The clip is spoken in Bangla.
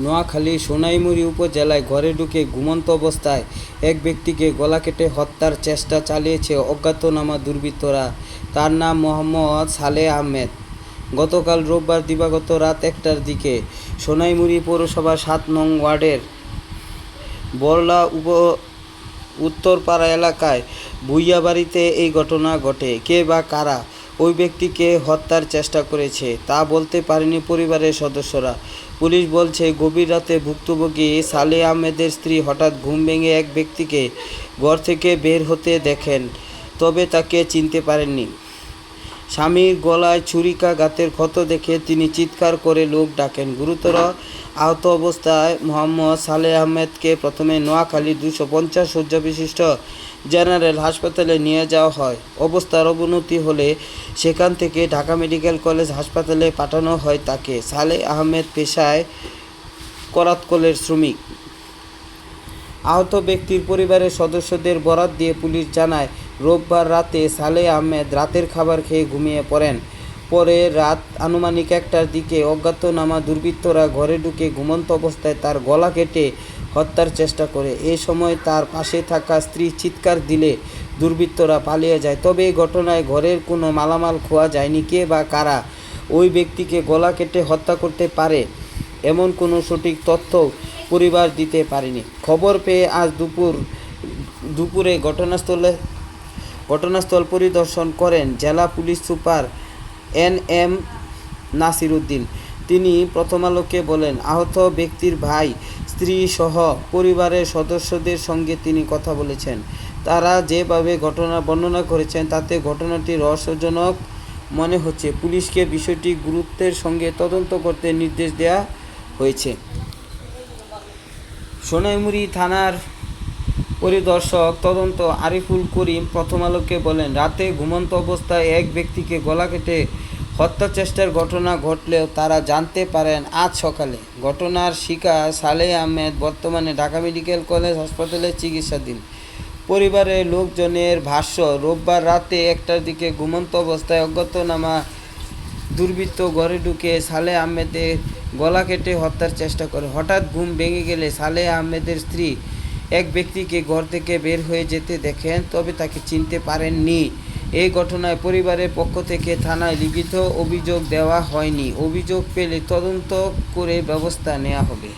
নোয়াখালী সোনাইমুড়ি উপজেলায় ঘরে ঢুকে ঘুমন্ত অবস্থায় এক ব্যক্তিকে গলা কেটে হত্যার চেষ্টা চালিয়েছে অজ্ঞাতনামা দুর্বৃত্তরা। তার নাম মোহাম্মদ সালেহ আহমেদ। গতকাল রোববার দিবাগত রাত ১টার দিকে সোনাইমুড়ি পৌরসভার ৭ নং ওয়ার্ডের বরলা উত্তরপাড়া এলাকায় ভুইয়াবাড়িতে এই ঘটনা ঘটে। কে বা কারা ওই ব্যক্তিকে হত্যার চেষ্টা করেছে তা বলতে পারেনি পরিবারের সদস্যরা। পুলিশ বলছে, গভীর রাতে ভুক্তভোগী সালেহ আহমেদের স্ত্রী হঠাৎ ঘুম ভেঙে এক ব্যক্তিকে ঘর থেকে বের হতে দেখেন, তবে তাকে চিনতে পারেননি। স্বামীর গলায় ছুরিকাঘাতের ক্ষত দেখে তিনি চিৎকার করে লোক ডাকেন। গুরুতর আহত অবস্থায় মোহাম্মদ সালেহ আহমেদকে প্রথমে নোয়াখালী 250 শয্যা বিশিষ্ট জেনারেল হাসপাতালে নিয়ে যাওয়া হয়। অবস্থার অবনতি হলে সেখান থেকে ঢাকা মেডিকেল কলেজ হাসপাতালে পাঠানো হয় তাকে। সালেহ আহমেদ পেশায় করাতকলের শ্রমিক। আহত ব্যক্তির পরিবারের সদস্যদের বরাত দিয়ে পুলিশ জানায়, রোববার রাতে সালেহ আহমেদ রাতের খাবার খেয়ে ঘুমিয়ে পড়েন। পরে রাত আনুমানিক ১টার দিকে অজ্ঞাতনামা দুর্বৃত্তরা ঘরে ঢুকে ঘুমন্ত অবস্থায় তার গলা কেটে হত্যার চেষ্টা করে। এ সময় তার পাশে থাকা স্ত্রী চিৎকার দিলে দুর্বৃত্তরা পালিয়ে যায়। তবে এই ঘটনায় ঘরের কোনো মালামাল খোয়া যায়নি। কে বা কারা ওই ব্যক্তিকে গলা কেটে হত্যা করতে পারে এমন কোনো সঠিক তথ্য পরিবার দিতে পারেনি। খবর পেয়ে আজ দুপুরে ঘটনাস্থল পরিদর্শন করেন জেলা police super NM Nasir Uddin. তিনি প্রথম আলোকে বলেন, আহত ব্যক্তির ভাই, স্ত্রী সহ পরিবারের সদস্যদের সঙ্গে তিনি কথা বলেছেন। তারা যেভাবে ঘটনা বর্ণনা করেছেন তাতে ঘটনাটি রহস্যজনক মনে হচ্ছে। পুলিশকে বিষয়টি গুরুত্বের সঙ্গে তদন্ত করতে নির্দেশ দেওয়া হয়েছে। সোনাইমুড়ি থানার পরিদর্শক তদন্ত আরিফুল করিম প্রথম আলোকে বলেন, রাতে ঘুমন্ত অবস্থায় এক ব্যক্তিকে গলা কেটে হত্যা চেষ্টার ঘটনা ঘটলেও তারা জানতে পারেন আজ সকালে। ঘটনার শিকার সালেহ আহমেদ বর্তমানে ঢাকা মেডিকেল কলেজ হাসপাতালে চিকিৎসাধীন। পরিবারের লোকজনের ভাষ্য, রোববার রাতে ১টার দিকে ঘুমন্ত অবস্থায় অজ্ঞাতনামা দুর্বৃত্ত ঘরে ঢুকে সালেহ আহমেদের গলা কেটে হত্যার চেষ্টা করে। হঠাৎ ঘুম ভেঙে গেলে সালেহ আহমেদের স্ত্রী এক ব্যক্তিকে ঘর থেকে বের হয়ে যেতে দেখেন, তবে তাকে চিনতে পারেননি। এই ঘটনায় পরিবারের পক্ষ থেকে থানায় লিখিত অভিযোগ দেওয়া হয়নি। অভিযোগ পেলে তদন্ত করে ব্যবস্থা নেওয়া হবে।